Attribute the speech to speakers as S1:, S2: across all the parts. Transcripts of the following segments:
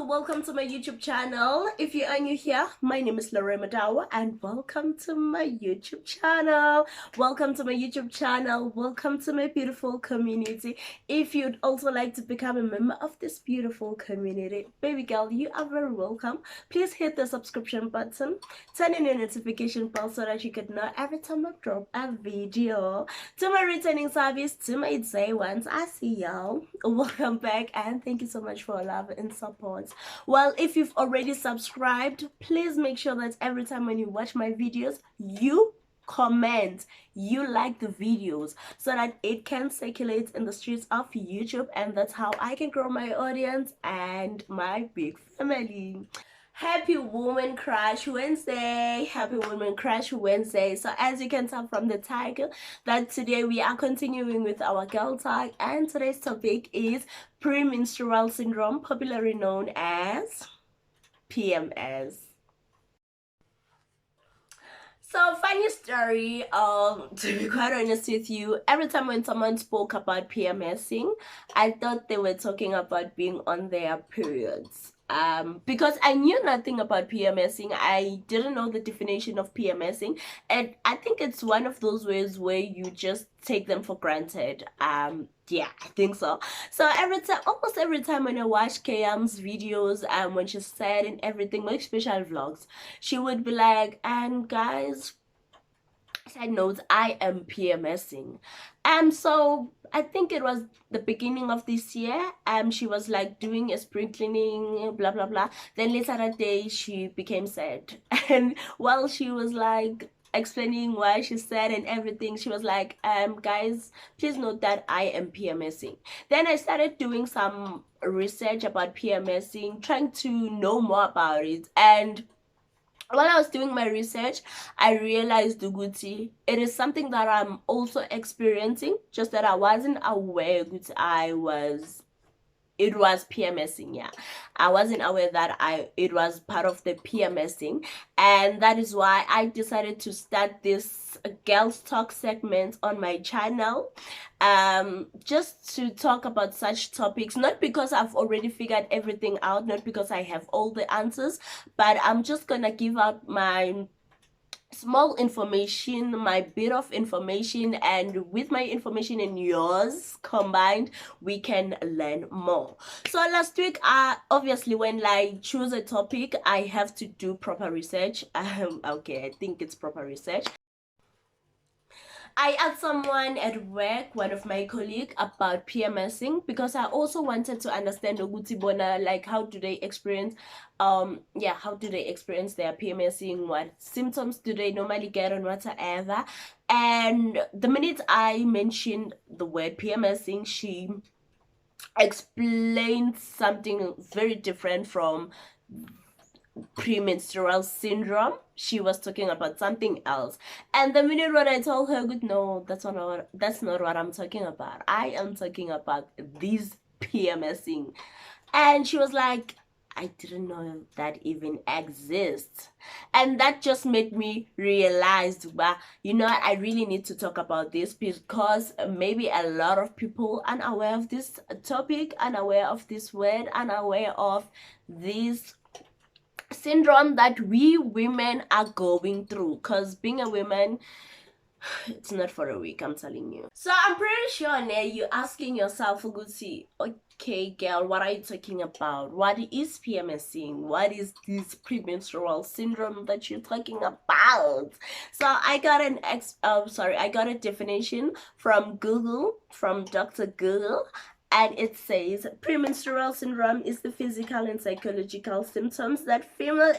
S1: welcome to my YouTube channel. If you are new here, my name is Lorraine Madawa and welcome to my YouTube channel. Welcome to my YouTube channel. Welcome to my beautiful community. If you'd also like to become a member of this beautiful community, baby girl, you are very welcome. Please hit the subscription button, turn on your notification bell so that you can know every time I drop a video. To my returning service, to my day ones, I see y'all. Welcome back and thank you so much for love and support. Well, if you've already subscribed, please make sure that every time when you watch my videos, you comment, you like the videos so that it can circulate in the streets of YouTube, and that's how I can grow my audience and my big family. Happy Woman Crush Wednesday. Happy Woman Crush Wednesday. So as you can tell from the title that today we are continuing with our girl talk, and today's topic is premenstrual syndrome, popularly known as PMS. So funny story, to be quite honest with you, every time when someone spoke about PMSing, I thought they were talking about being on their periods. Because I knew nothing about PMSing. I didn't know the definition of PMSing, and I think it's one of those ways where you just take them for granted. Yeah, I think so. So almost every time when I watch Kayam's videos, when she's sad and everything, like special vlogs, she would be like, and guys, side notes, I am PMSing. So I think it was the beginning of this year. She was like doing a spring cleaning, blah blah blah. Then later that day she became sad. And while she was like explaining why she's sad and everything, she was like, guys, please note that I am PMSing. Then I started doing some research about PMSing, trying to know more about it. And while I was doing my research, I realized, Uguti, it is something that I'm also experiencing, just that I wasn't aware that it was PMSing. Yeah, I wasn't aware that it was part of the PMSing, and that is why I decided to start this girls talk segment on my channel, just to talk about such topics, not because I've already figured everything out, not because I have all the answers, but I'm just gonna give out my small information, my bit of information, and with my information and yours combined, we can learn more. So last week, obviously when I choose a topic, I have to do proper research. Okay, I think it's proper research. I asked someone at work, one of my colleagues, about PMSing because I also wanted to understand Oguti Bona, like how do they experience how do they experience their PMSing, what symptoms do they normally get and whatever. And the minute I mentioned the word PMSing, she explained something very different from premenstrual syndrome. She was talking about something else, and the minute when I told her, good, no, that's not what I'm talking about. I am talking about this PMSing. And she was like, I didn't know that even exists. And that just made me realize, well, you know, I really need to talk about this because maybe a lot of people are unaware of this topic, unaware of this word, unaware of this syndrome that we women are going through, because being a woman, it's not for a week, I'm telling you. So I'm pretty sure now you're asking yourself, Uguti, okay girl, what are you talking about? What is PMSing? What is this premenstrual syndrome that you're talking about? So I got I got a definition from Google, from Dr. Google. And it says premenstrual syndrome is the physical and psychological symptoms that females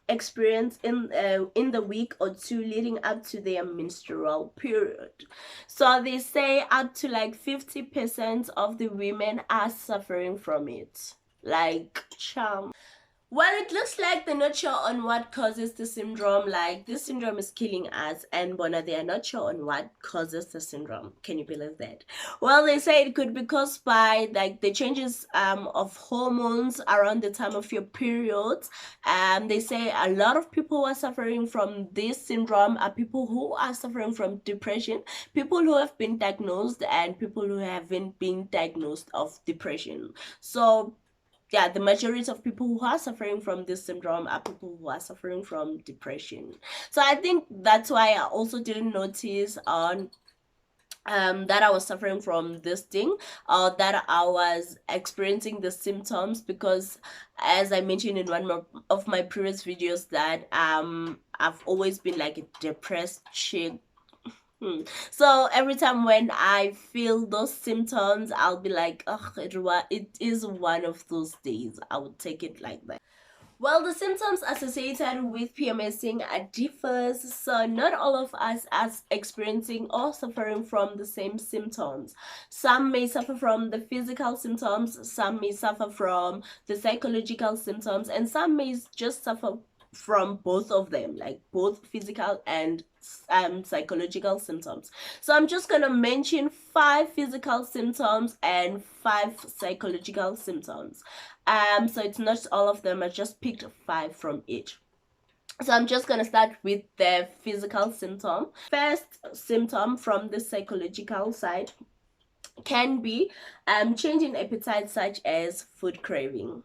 S1: experience in the week or two leading up to their menstrual period. So they say up to like 50% of the women are suffering from it. Like, charm. Well, it looks like they're not sure on what causes the syndrome. Like, this syndrome is killing us, and Bona, they are not sure on what causes the syndrome. Can you believe that? Well, they say it could be caused by like the changes of hormones around the time of your period. They say a lot of people who are suffering from this syndrome are people who are suffering from depression, people who have been diagnosed, and people who haven't been diagnosed of depression. So yeah, the majority of people who are suffering from this syndrome are people who are suffering from depression. So I think that's why I also didn't notice on that I was suffering from this thing, or that I was experiencing the symptoms, because as I mentioned in one of my previous videos, that I've always been like a depressed chick. So every time when I feel those symptoms, I'll be like, oh, it is one of those days. I would take it like that. Well, the symptoms associated with PMSing differs, so not all of us are experiencing or suffering from the same symptoms. Some may suffer from the physical symptoms, some may suffer from the psychological symptoms, and some may just suffer from both of them, like both physical and psychological symptoms. So I'm just gonna mention 5 physical symptoms and 5 psychological symptoms. So it's not all of them. I just picked 5 from each. So I'm just gonna start with the physical symptom. First symptom from the psychological side can be change in appetite, such as food craving.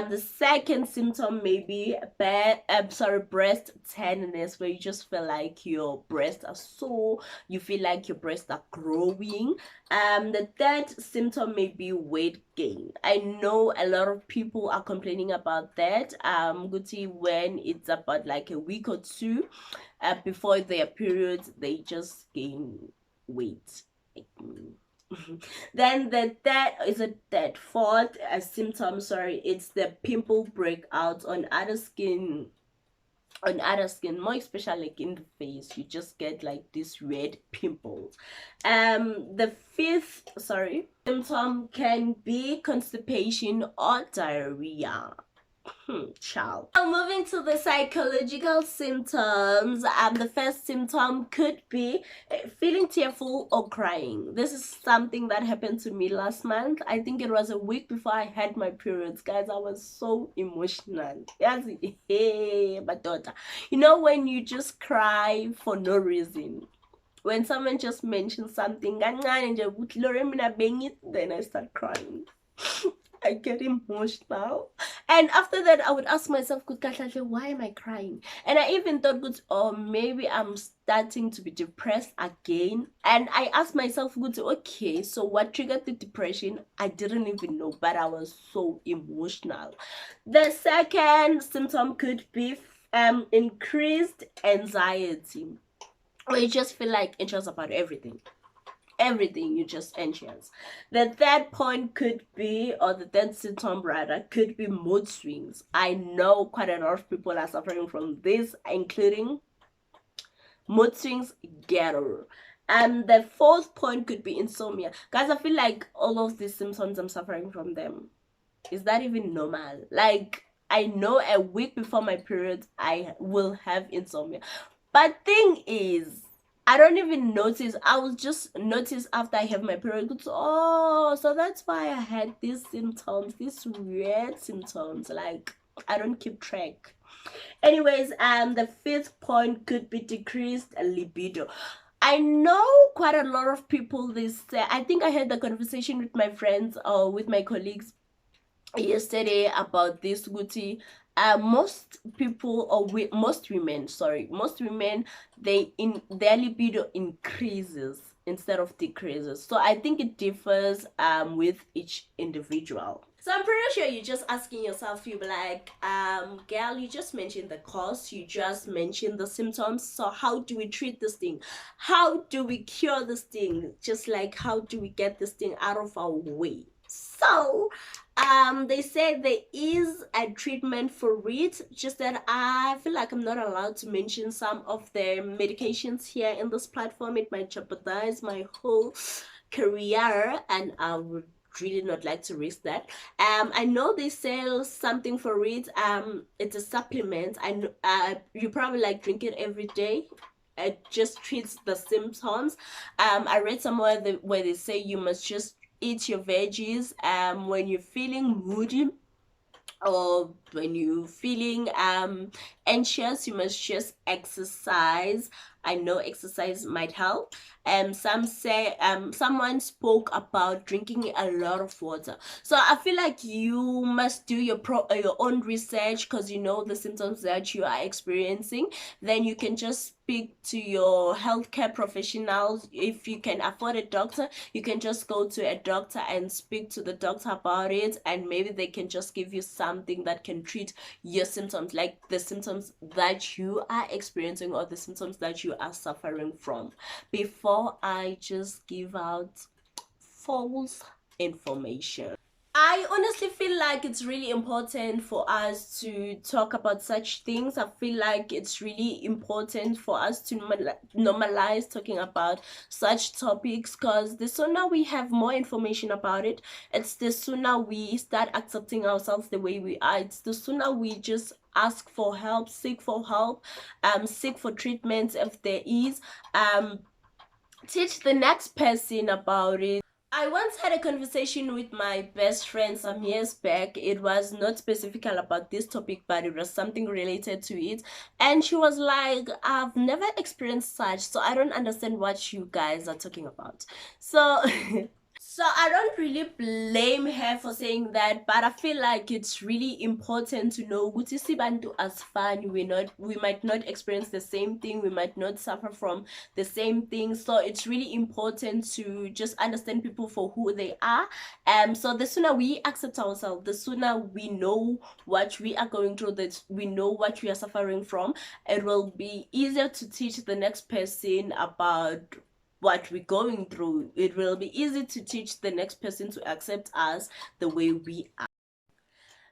S1: The second symptom may be breast tenderness, where you just feel like your breasts are sore, you feel like your breasts are growing. The third symptom may be weight gain. I know a lot of people are complaining about that. Guti, when it's about like a week or two before their periods, they just gain weight. Then that fourth symptom, sorry, it's the pimple breakout on other skin, more especially like in the face. You just get like these red pimples. The fifth, sorry, symptom can be constipation or diarrhea. Child. Now moving to the psychological symptoms, the first symptom could be feeling tearful or crying. This is something that happened to me last month. I think it was a week before I had my periods, guys. I was so emotional. Yes, hey, my daughter. You know when you just cry for no reason. When someone just mentions something, then I start crying. I get emotional. And after that, I would ask myself, why am I crying? And I even thought, oh, maybe I'm starting to be depressed again. And I asked myself, okay, so what triggered the depression? I didn't even know, but I was so emotional. The second symptom could be increased anxiety, where you just feel like anxious about everything. You just anxious. The third point could be, or the third symptom rather, could be mood swings. I know quite a lot of people are suffering from this, including mood swings, ghetto. And the fourth point could be insomnia. Guys, I feel like all of these symptoms, I'm suffering from them. Is that even normal? Like, I know a week before my period I will have insomnia, but thing is, I don't even notice. I will just notice after I have my period. Oh, so that's why I had these symptoms, these weird symptoms. Like, I don't keep track. Anyways, the fifth point could be decreased libido. I know quite a lot of people, they say, I think I had the conversation with my friends or with my colleagues yesterday about this, Guti. Most people, or most women, their libido increases instead of decreases. So I think it differs with each individual. So I'm pretty sure you're just asking yourself, you'll be like, girl, you just mentioned the cause, you just mentioned the symptoms, so how do we treat this thing? How do we cure this thing? Just like, how do we get this thing out of our way? So they say there is a treatment for it, just that I feel like I'm not allowed to mention some of the medications here in this platform. It might jeopardize my whole career, and I would really not like to risk that. I know they sell something for it. It's a supplement. I know you probably like drink it every day. It just treats the symptoms. I read somewhere where they say you must just eat your veggies when you're feeling moody, or when you're feeling anxious, you must just exercise. I know exercise might help. Some say someone spoke about drinking a lot of water. So I feel like you must do your own research, because you know the symptoms that you are experiencing. Then you can just speak to your healthcare professionals. If you can afford a doctor, you can just go to a doctor and speak to the doctor about it, and maybe they can just give you something that can treat your symptoms, like the symptoms that you are experiencing or the symptoms that you are suffering from, before I just give out false information. I honestly feel like it's really important for us to talk about such things. I feel like it's really important for us to normalize talking about such topics, because the sooner we have more information about it, it's the sooner we start accepting ourselves the way we are. It's the sooner we just ask for help, seek for help, seek for treatments if there is, teach the next person about it. I once had a conversation with my best friend some years back. It was not specifically about this topic, but it was something related to it. And she was like, I've never experienced such, so I don't understand what you guys are talking about. So So I don't really blame her for saying that, but I feel like it's really important to know ukuthi sibantu asifani. We might not experience the same thing, we might not suffer from the same thing. So it's really important to just understand people for who they are. So the sooner we accept ourselves, the sooner we know what we are going through, that we know what we are suffering from, it will be easier to teach the next person about what we're going through. It will be easy to teach the next person to accept us the way we are.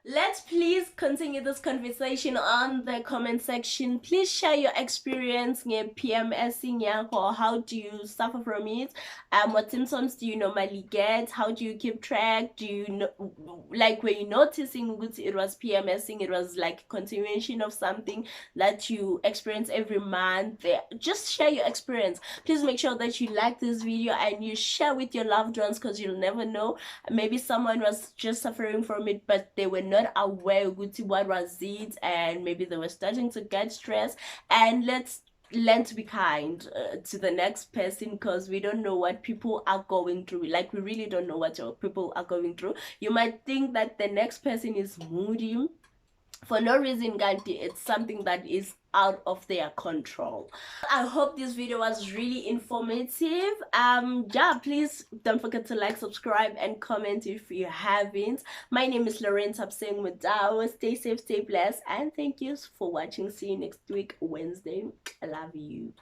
S1: Let's please continue this conversation on the comment section. Please share your experience in PMS, or how do you suffer from it? What symptoms do you normally get? How do you keep track? Do you know, like, were you noticing it was PMSing? It was like continuation of something that you experience every month. Just share your experience. Please make sure that you like this video and you share with your loved ones, because you'll never know. Maybe someone was just suffering from it, but they were not aware what was it, and maybe they were starting to get stressed. And let's learn to be kind to the next person, because we don't know what people are going through. Like, we really don't know what people are going through. You might think that the next person is moody for no reason, Ganti. It's something that is out of their control. I hope this video was really informative. Yeah, please don't forget to like, subscribe, and comment if you haven't. My name is Lauren Tapseng Madawa. Stay safe, stay blessed, and thank you for watching. See you next week, Wednesday. I love you.